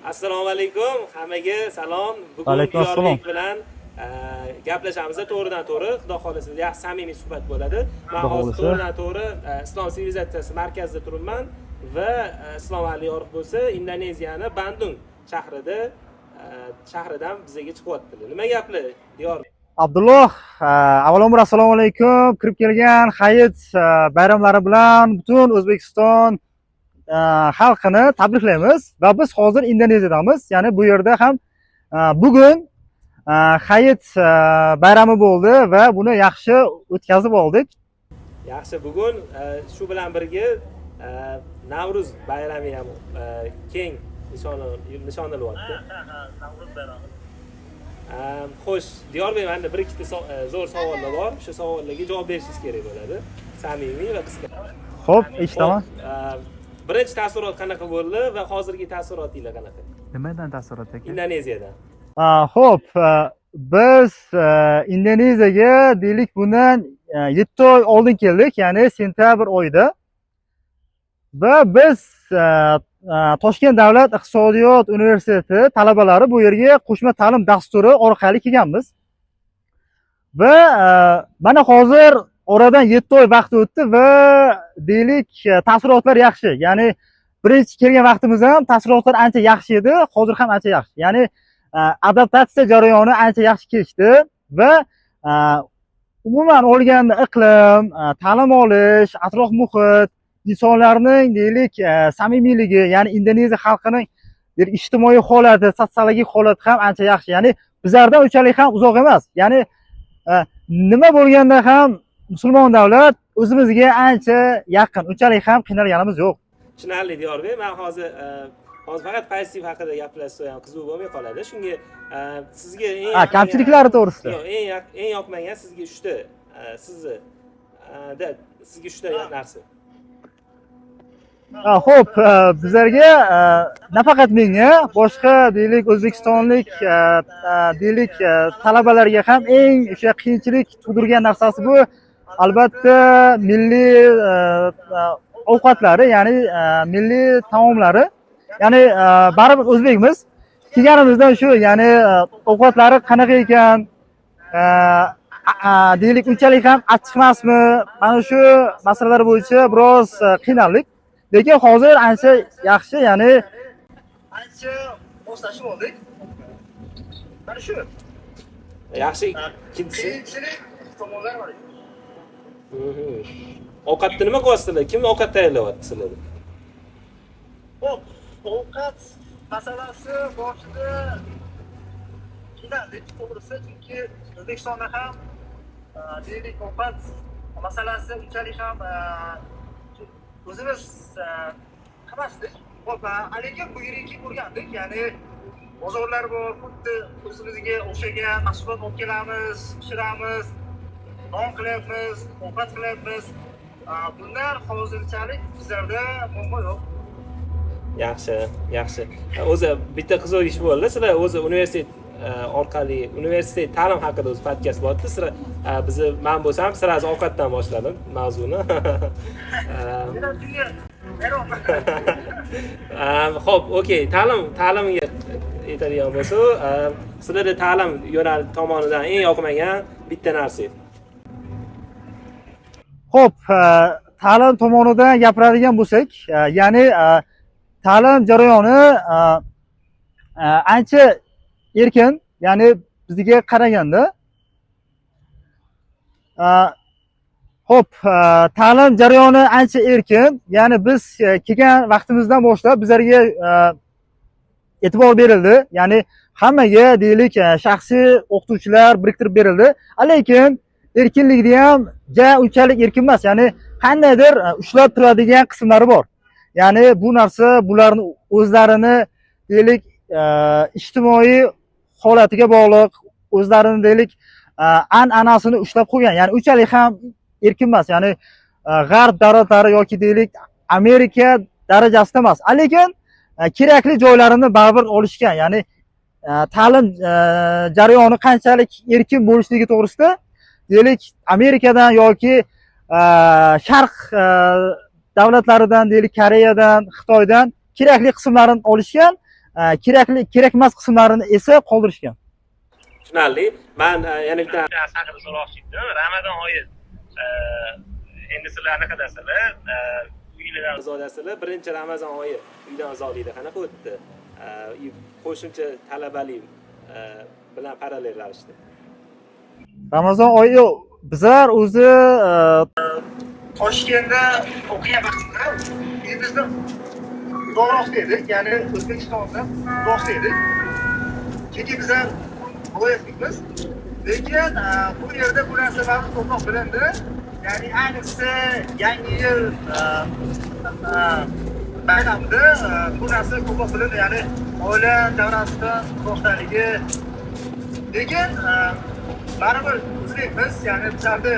Assalomu alaykum, hammaga salom. Bugun Alaykum assalom. Diyorbek bilan gaplashamiz to'g'ridan to'g'ri, Xudo xolasa yaxshi samimiy suhbat bo'ladi. Men Xudo hozir xolasa. to'g'ridan to'g'ri Islom sivilizatsiyasi markazida turibman va Islom Ali Yorif bo'lsa Indoneziyani Bandung shahridan bizga chiqyaptilar. Nima gaplar, Diyorbek? Abdulloh, avvalambor assalomu alaykum. Kirib kelgan Hayit bayramlari bilan butun O'zbekiston xalqini tabriklaymiz va biz hozir Indoneziyadamiz. Ya'ni bu yerda ham bugun Hayit bayrami bo'ldi va buni yaxshi o'tkazib oldik. Yaxshi, bugun shu bilan birga Navruz bayrami ham keng nishonlanyapti. Navruz bayrami. Xo'sh, Diyorbek, menda bir ikkita zo'r savollar bor. Shu savollarga javob berishingiz kerak bo'ladi. Samimiy va qisqa. Xo'p, eshitaman. Birinchi taassurot qanaqa bo'ldi va hozirgi taassurotingiz qanaqa? Nimadan taassurot aka? Indoneziyadan. Xo'p, biz Indoneziyaga deylik bundan 7 oy oldin keldik, ya'ni sentabr oyida. Va biz Toshkent davlat iqtisodiyot universiteti talabalari bu yerga qo'shma ta'lim dasturi orqali kelganmiz. Va mana hozir oradan 7 oy vaqt o'tdi va deylik taassurotlar yaxshi. Ya'ni birinchi kelgan vaqtimizda ham taassurotlar ancha yaxshi edi, hozir ham ancha yaxshi. Ya'ni adaptatsiya jarayoni ancha yaxshi kechdi va umuman olganda iqlim, ta'lim olish, atrof muhit, insonlarning deylik samimiyligi, ya'ni Indoneziya xalqining ijtimoiy holati, sotsiologik holati ham ancha yaxshi. Ya'ni bizlardan unchalik ham uzoq emas. Ya'ni nima bo'lganda ham musulmon davlat o'zimizga ancha yaqin. Unchalik ham qiynalganimiz yo'q. Tushunarli, Diyorbek. Men hozir faqat pozitiv haqida gaplashsa ham qiziq bo'lmay qoladi. Shunga sizga eng kamchiliklari to'g'risida. Yo'q, eng yoqmagan sizga 3 ta sizga 3 ta narsa. Xo'p, bizlarga nafaqat menga, boshqa deylik o'zbekistonlik deylik talabalarga ham eng o'sha qiyinchilik tug'dirgan narsasi bu albatta milliy ovqatlari, ya'ni milliy taomlari. Ya'ni baribir o'zbekmiz. Kelganimizdan shu, ya'ni ovqatlari qanaqa ekan, deylik unchalik ham achchiq emasmi? Mana shu masalalar bo'yicha biroz qiynaldik. Lekin hozir ancha yaxshi, ya'ni ancha moslashib oldik. Mana shu. Yaxshi, ikkinchisi. Qiyinchilik tomonlar bor. Ovqatni nima qilyapsizlar? Kim ovqat tayyorlayapti sizlarga? Xo'p, ovqat masalasi boshida qiynaldik, to'g'risi, chunki O'zbekistonda ham deylik ovqat masalasi unchalik ham o'zimiz qilmasdik. Xo'p, lekin bu yerga kelib o'rgandik, ya'ni bozorlar bor, xuddi o'zimizga o'xshagan mahsulot olib kelamiz, pishiramiz, non qilyapmiz, ovqat qilyapmiz. Bundan hozirchalik bizlarda muammo yo'q. Yaxshi. O'zi bitta qiziq ish bo'ldi. Sizlar o'zi universitet orqali universitet ta'lim haqida o'zi podkast bo'ldi. Sizlar men bo'lsam sirasi ovqatdan boshladim mavzuni. Xo'p, okey. Ta'limga aytadigan bo'lsa, sizlarda ta'lim yo'nalishi tomonidan eng yoqmagan bitta narsa. Xo'p, ta'lim tomonidan gapiradigan bo'lsak, ya'ni ta'lim jarayoni ancha erkin, ya'ni bizga qaraganda. Xo'p, ta'lim jarayoni ancha erkin, ya'ni biz kelgan vaqtimizdan boshlab bizlarga e'tibor berildi. Ya'ni hammaga deylik shaxsiy o'qituvchilar biriktirib berildi. Lekin erkinlikda ham unchalik erkin emas. Ya'ni qandaydir ushlab turadigan qismlari bor. Ya'ni bu narsa bularni o'zlarini deylik ijtimoiy holatiga bog'liq, o'zlarini deylik an'anasini ushlab qo'ygan. Ya'ni unchalik ham erkin emas. Ya'ni g'arb davlatlari yoki deylik Amerika darajasida emas. Lekin kerakli joylarini baribir olishgan. Ya'ni ta'lim jarayoni qanchalik erkin bo'lishligi to'g'risida deylik Amerikadan yoki sharq davlatlaridan deylik Koreyadan, Xitoydan kerakli qismlarini olishgan. kerakmas qismlarini esa qoldirishgan. Tushunarli. Men yana bitta narsa haqida so'ramoqchi edim. Ramazon oyi endi sizlar anaqadasizlar, uylar azodasizlar. Birinchi Ramazon oyi uydan azodlikda qanaqa o'tdi? Qo'shimcha talabalik bilan parallel ravishda. Ramazon oyi bizlar o'zi Toshkentda o'qigan vaqtimda bizni uzoqroqda edik, ya'ni O'zbekistondan uzoqda edik. Chunki bizlar viloyatlikmiz. Lekin bu yerda bu narsalar ko'proq bilindi. Ya'ni ayniqsa yangi yil bayramida bu narsa ko'proq bilindi. Ya'ni oila davrasidan uzoqdaligi. Lekin baribir o'zbekmiz, ya'ni bizlarda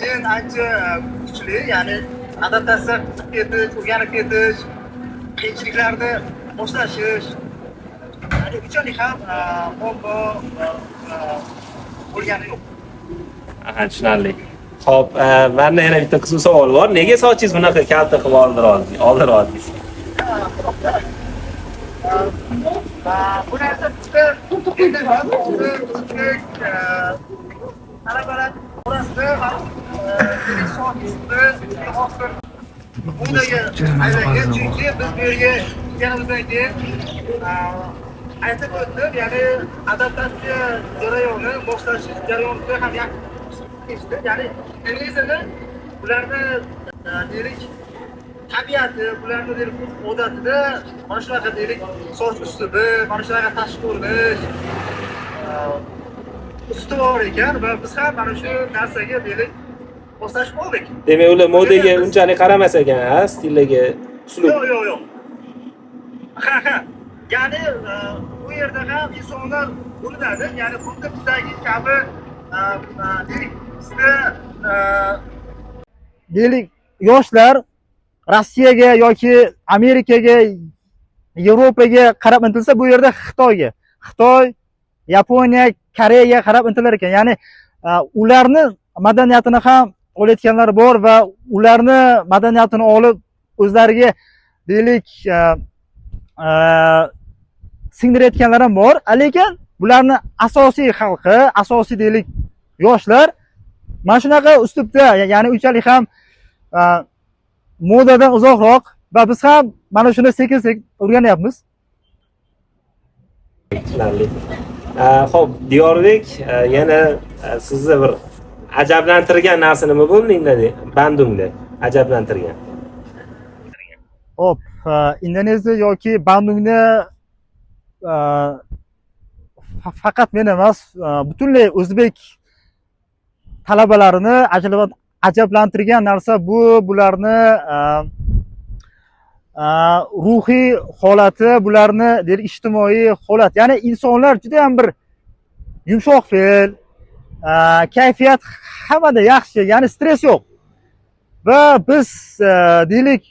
gen ancha kuchli, ya'ni adaptatsiya qilib ketish, o'rganib ketish, qiyinchiliklarni boshlash, ya'ni unchalik ham muammo bo'lgani yo'q. Aha, tushunarli. Xo'p, menda yana bitta qiziq savol bor. Nega sochingiz bunaqa kalta qilib oldiryapsiz? Bu narsa bizda endi o'zbek talabalar orasida modaga aylangan. Chunki biz bu yerga kelganimizdan keyin aytib o'tdim, ya'ni adaptatsiya jarayoni, boshlash jarayonida ham yaxshi kechdi. Ya'ni televizorni ularni deylik tabiati, ularni deylik odatida mana shunaqa deylik soch uslubi, mana shunaqa tashqi ko'rinish usti bor ekan va biz ham mana shu narsaga deylik moslashib oldik. Demak, ular modaga unchalik qaramas ekan, stillaga, uslub. Yo'q. Ha. Ya'ni bu yerda ham insonlar bo'ladi. Ya'ni bunda bizdagi kabi deylik bizda deylik yoshlar Rossiyaga yoki Amerikaga, Yevropaga qarab intilsa, bu yerda Xitoy, Yaponiya, Koreyaga qarab intilar ekan. Ya'ni ularni madaniyatini ham olayotganlar bor va ularni madaniyatini olib o'zlariga deylik singdirayotganlar ham bor. Lekin bularni asosiy xalqi, asosiy deylik yoshlar mana shunaqa uslubda, ya'ni unchalik ham modadan uzoqroq va biz ham mana shuni sekin-sekin o'rganyapmiz. Tushunarli. Xo'p, Diyorbek, yana sizni bir ajablantirgan narsa nima bo'ldi Bandungda? Ajablantirgan. Xo'p, Indoneziya yoki Bandungni faqat men emas, butunlay o'zbek talabalarini ajablantirgan narsa bularni ruhiy holati, bularni deylik ijtimoiy holat. Ya'ni insonlar juda ham bir yumshoq fe'l, kayfiyat hammada yaxshi, ya'ni stress yo'q. Va biz deylik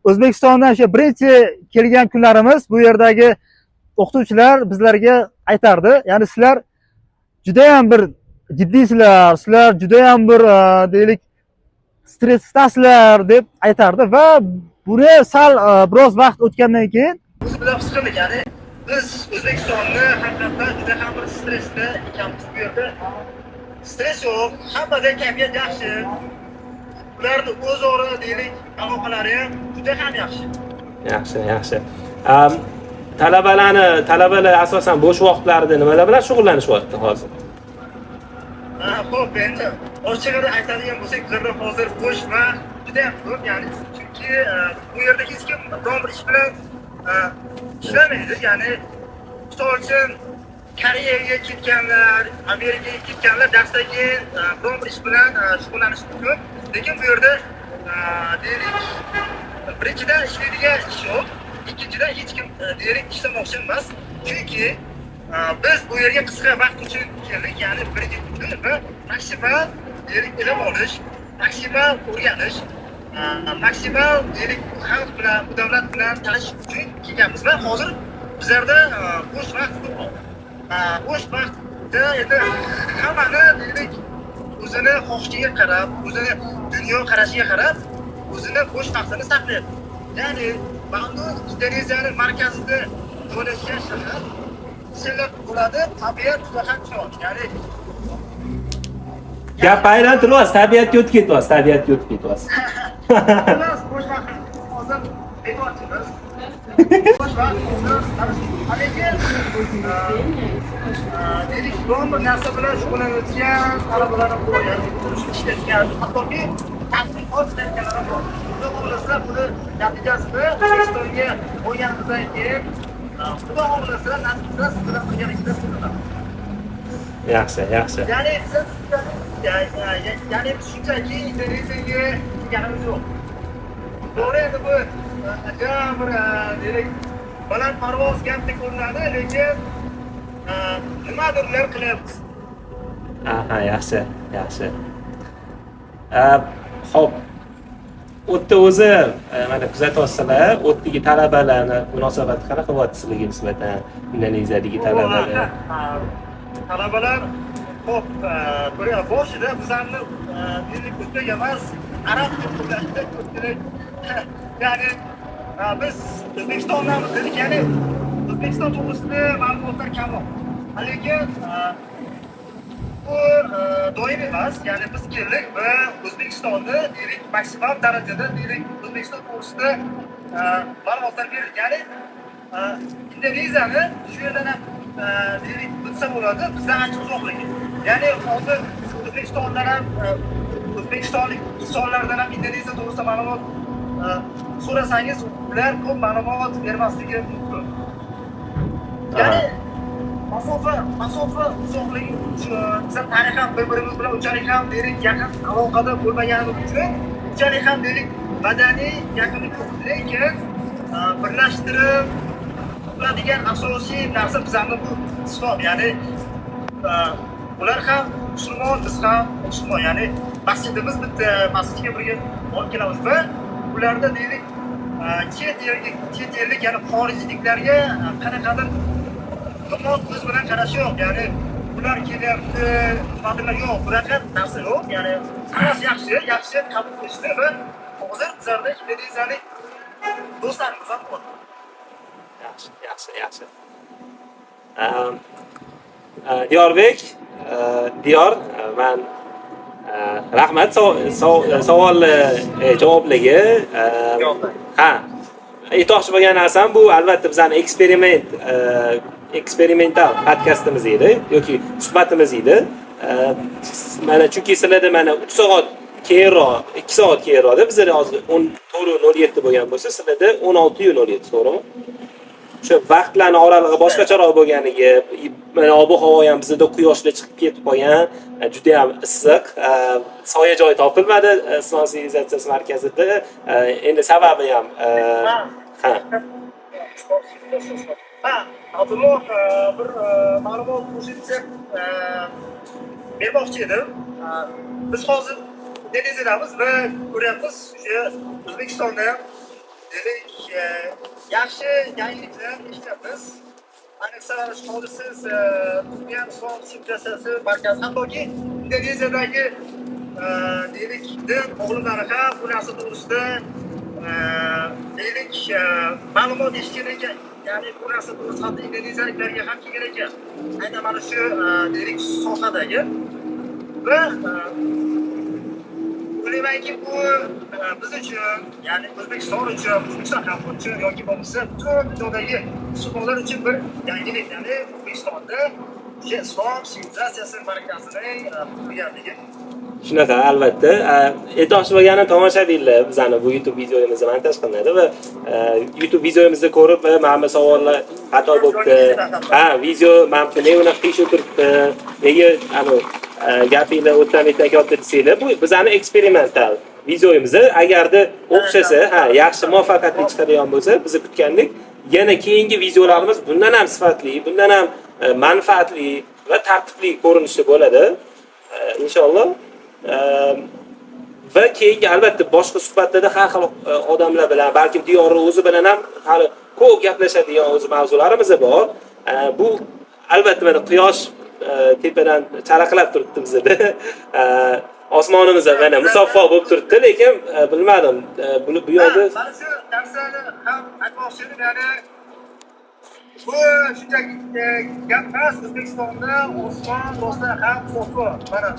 O'zbekistondan o'sha birinchi kelgan kunlarimiz bu yerdagi o'qituvchilar bizlarga aytardi. Ya'ni sizlar juda ham bir jiddiysizlar, sizlar juda ham bir deylik stressdasizlar deb aytardi va buni sal biroz vaqt o'tgandan keyin biz bilan his qildik. Ya'ni biz O'zbekistonni haqiqatan juda ham bir stressda ekanmiz. Bu yerda stress yo'q, hammada kayfiyat yaxshi. Ularni o'zaro deylik aloqalari ham juda ham yaxshi. Yaxshi. Talabalar asosan bo'sh vaqtlarida nimalar bilan shug'ullanishyapti hozir? Xo'p, endi ochig'ini aytadigan bo'lsak, bizlarda hozir bo'sh vaqt juda ham ko'p. Ya'ni chunki bu yerda hech kim biron bir ish bilan ishlamaydi. Ya'ni misol uchun Koreyaga ketganlar, Amerikaga ketganlar darsdan keyin biron bir ish bilan shug'ullanishi mumkin. Lekin bu yerda deylik birinchidan ishlaydigan ish yo'q, ikkinchidan hech kim deylik ishlamoqchi emas. Chunki biz bu yerga qisqa vaqt uchun keldik, ya'ni birinchi kun va maksimal deylik ilm olish, maksimal o'rganish, maksimal deylik xalq bilan, bu davlat bilan tanishish uchun kelganmiz va hozir bizlarda bo'sh vaqt ko'p. Bo'sh vaqtda endi hammani deylik o'zini xohishiga qarab, o'zini dunyo qarashiga qarab, o'zini bo'sh vaqtini saqlaydi. Ya'ni Bandung Indoneziyaning markazida joylashgan shahar ishlar bo'ladi, tabiat juda ham chiroyli. Ya'ni gap aylanib turyapsiz, tabiatga o'tib ketyapsiz, tabiatga o'tib ketyapsiz. Biz bo'sh vaqt hozir bekorchimiz. Bo'sh vaqt lekin dedik, bir narsa bilan shug'ullanayotgan talabalarni qo'ygan, ishlayotgan, hattoki tadqiqot qilayotganlar bor. Xudo xohlasa buni natijasida O'zbekistonga qo'yganimizdan keyin Xudo xohlasa natijada siz bilan birgalikda bo'laman. Yaxshi, yaxshi. Ya'ni ya'ni biz shunchaki Indoneziyaga kelganimiz yo'q. To'g'ri, endi bu bir demak baland parvoz gapdek ko'rinadi, lekin nimadirlar qilyapmiz. Aha, yaxshi, yaxshi. Xo'p. O'tda o'zi mana kuzatyapsizlar, o'tdagi talabalarni munosabati qanaqa bo'lyapti sizlarga nisbatan Indoneziyadagi talabalar? Talabalar xo'p, boshida bizlarni o'zbek emas, arab tillarida ko'pchilik ya'ni biz O'zbekistondamiz dedik, ya'ni O'zbekiston to'g'risida ma'lumotlar kamroq. Lekin bu doim emas, ya'ni biz keldik va O'zbekistonni dedik maksimal darajada dedik O'zbekiston to'g'risida ma'lumotlar berdik. Ya'ni Indoneziyani shu yerdan ham dedik bilsa bo'ladi, bizdan ancha uzoqligi. Ya'ni hozir O'zbekistondan ham O'zbekistonlik insonlardan ham Indoneziya to'g'risida ma'lumot so'rasangiz, ular ko'p ma'lumot bermasligi mumkin. Ya'ni masofa uzoqligi bizlar tarixan bir-birimiz bilan unchalik ham dedik yaqin aloqada bo'lmaganimiz uchun unchalik ham dedik madaniy yaqinlik yo'q. Lekin birlashtirib turadigan asosiy narsa bizlarni bu islom. Ya'ni ular ham musulmon, biz ham musulmon. Ya'ni masjidimiz bitta, masjidga birga olib kelamiz va ularda deylik chet ellik ya'ni xorijliklarga qanaqadir yomon ko'z bilan qarash yo'q. Ya'ni ular kelyapti, nimadir yo'q, bunaqa narsa yo'q. Ya'ni hammasi yaxshi qabul qilishdi va hozir bizlarda indoneziyalik do'stlarimiz ham bor. Yaxshi. Diyorbek, Diyor, men rahmat savolni javobligi. Ha, aytmoqchi bo'lgan narsam bu albatta bizning eksperimental podkastimiz edi yoki suhbatimiz edi. Mana chunki sizlarda mana 3 soat keyinroq, 2 soat keyinroqda bizlarda hozir 14:07 bo'lgan bo'lsa, sizlarda 16:07, to'g'rimi? O'sha vaqtlarni oralig'i boshqacharoq bo'lganiga, mana ob-havo ham bizda quyoshli chiqib ketib qolgan, juda ham issiq, soya joy topilmadi Islom sivilizatsiyasi markazida. Endi sababi ham Abdulloh bir ma'lumot qo'shimcha bermoqchi edim. Biz hozir Indoneziyadamiz va ko'ryapmiz, o'sha O'zbekistonda ham dedik yaxshi yangiliklar eshityapmiz. Ayniqsa hozir siz Turkiya Islom sivilizatsiyasi markazi hattoki Indoneziyadagi dedik din olimlari ham bu narsa to'g'risida dedik ma'lumot eshitgan ekan. Ya'ni bu narsa to'g'risida hatto indoneziyaliklarga ham kelgan ekan. Aynan mana shu dedik sohadagi va o'ylaymanki bu biz uchun, ya'ni O'zbekiston uchun, O'zbekiston xalqi uchun yoki bo'lmasa butun dunyodagi musulmonlar uchun bir yangilik. Ya'ni O'zbekistonda o'sha islom sivilizatsiyasi markazining qurilganligi. Shunaqa, albatta. Aytmoqchi bo'lganim, tomoshabinlar bizani bu YouTube videomizni montaj qilinadi va YouTube videomizni ko'rib mana bu savollar xato bo'libdi. Video menga nega qiyish o'tiribdi? Nega gapinglar o'tdan aytyapti desanglar, bu bizani eksperimental videomizni agarda o'xshasa, yaxshi muvaffaqiyatli chiqadigan bo'lsa, biz kutgandek yana keyingi videolarimiz bundan ham sifatli, bundan ham manfaatli va tartibli ko'rinishda bo'ladi. Inshaalloh. Va keyingi albatta boshqa suhbatlarda har xil odamlar bilan, balkim Diyor o'zi bilan ham hali ko'p gaplashadigan o'z mavzularimiz bor. Bu albatta mana quyosh tepadan charaqlab turibdi bizda. Osmonimiz mana musaffo bo'lib turibdi, lekin bilmadim, bu yo'lda mana shu narsani ham aytmoqchi edim. Ya'ni Bu shunchaki gap emas. O'zbekistonda osmon do'stlar ham so'fi. Mana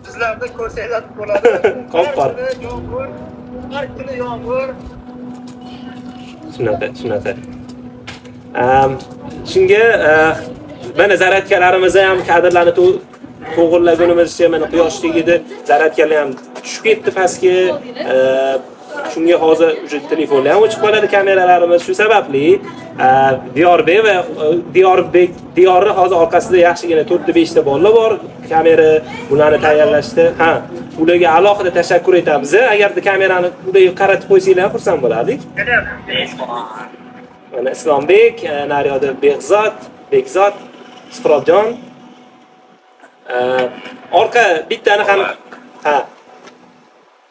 bizlarda ko'rsanglar bo'ladi. Qop-qop. Har kuni yomg'ir. Shunaqa. Shunga mana zaryadkalarimizni ham kadrlarni to'g'irlagunimizcha mana quyosh tegdi, zaryadkalar ham tushib ketdi pastga. Shunga hozir telefonlar ham o'chib qoladi kameralarimiz. Shu sababli Diyorbek va Diyorni hozir orqasida yaxshigina 4-5 ta bolalar bor. Kamera ularni tayyorlashda. Ularga alohida tashakkur etamiz. Agarda kamerani ularga qaratib qo'ysanglar ham xursand bo'lardik. Mana Islombek, naryoda Bekzod, Suhrobjon. Orqa bittani ham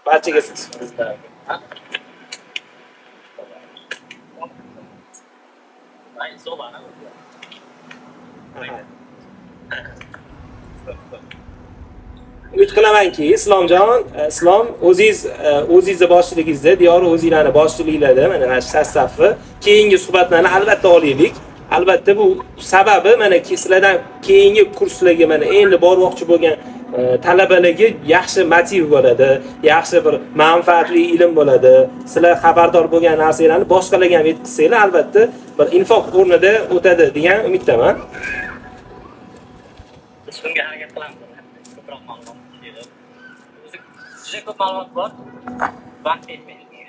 barchaga umid qilamanki, Islom o'zingizni boshchiligingizda, Diyor o'zingizlarni boshchiliklarda mana shu safi keyingi suhbatlarni albatta olaylik. Albatta bu sababi mana sizlardan keyingi kurslarga mana endi bormoqchi bo'lgan talabalarga yaxshi motiv bo'ladi, yaxshi bir manfaatli ilm bo'ladi. Sizlar xabardor bo'lgan narsalarni boshqalarga ham yetkazsanglar, albatta bir infoq o'rnida o'tadi degan umiddaman. Shunga harakat qilamiz. Ko'proq ma'lumot berib. O'zi juda ko'p ma'lumot bor. Vaqt yetmaydi.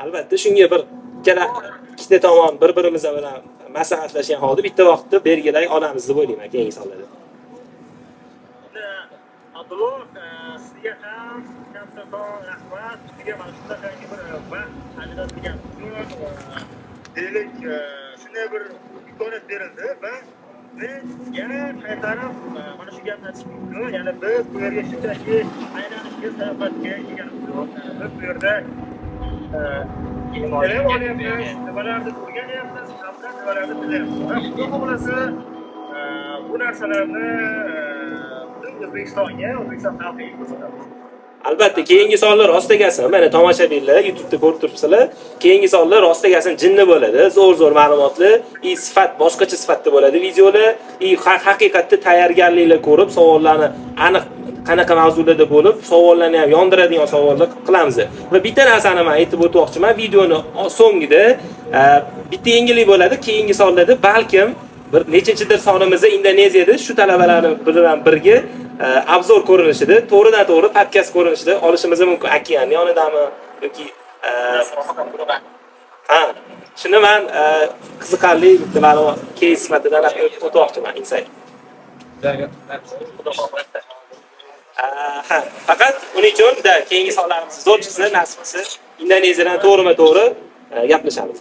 Albatta shunga bir ikkita tomon bir-birimiz bilan maslahatlashgan holda bitta vaqtda belgilay olamiz deb o'ylayman keyingi sonlarda. Abdulloh, sizga ham kattakon rahmat. Sizga mana shunday bir vaqt ajratgan deylik, shunday bir imkoniyat berildi va biz yana qaytarib mana shu gapni aytish mumkin. Ya'ni biz bu yerga shunchaki aylanishga sayohatga kelganmiz. Biz bu yerda ilm olyapmiz, nimalarni o'rganyapmiz, hamda nimalarni bilyapmiz. Xudo xohlasa bu narsalarni O'zbekiston xalqiga ko'rsatamiz. Albatta keyingi sonlar rostagelsin. Mana tomoshabinlar YouTube'da ko'rib turibsizlar. Keyingi sonlar rostagelsin jinni bo'ladi. Zo'r ma'lumotli, sifat boshqacha sifatda bo'ladi videolar. Haqiqatda tayyorgarliklar ko'rib, savollarni aniq qanaqa mavzularda bo'lib, savollarni ham yondiradigan savollar qilamiz. Va bitta narsani men aytib o'tmoqchiman. Videoni so'ngida bitta yangilik bo'ladi. Keyingi sonlarda balkim bir nechinchidir sonimizda Indoneziyada shu talabalarni bilan birga obzor ko'rinishida, to'g'ridan-to'g'ri podkast ko'rinishida olishimiz mumkin. Okean yonidami yoki shuni men qiziqarli bitta ma'lumot case sifatida o'tmoqchiman insight. Faqat uning uchun keyingi sonlarimiz zo'r chiqsa, nasib qilsa Indoneziyadan to'g'rima-to'g'ri gaplashamiz.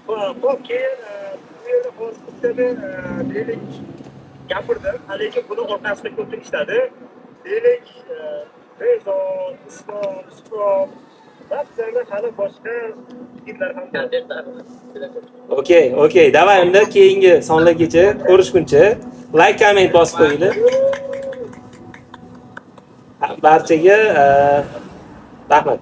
Xo'p, keyin deylik gapirdim, lekin buni orqasida ko'p ishladi. Deylik, Rezon, Islom, bazılarında hali boshqa yigitlar ham bor. Okey. Davay unda keyingi sonlargacha ko'rishguncha like, comment bosib qo'yinglar. Barchaga rahmat.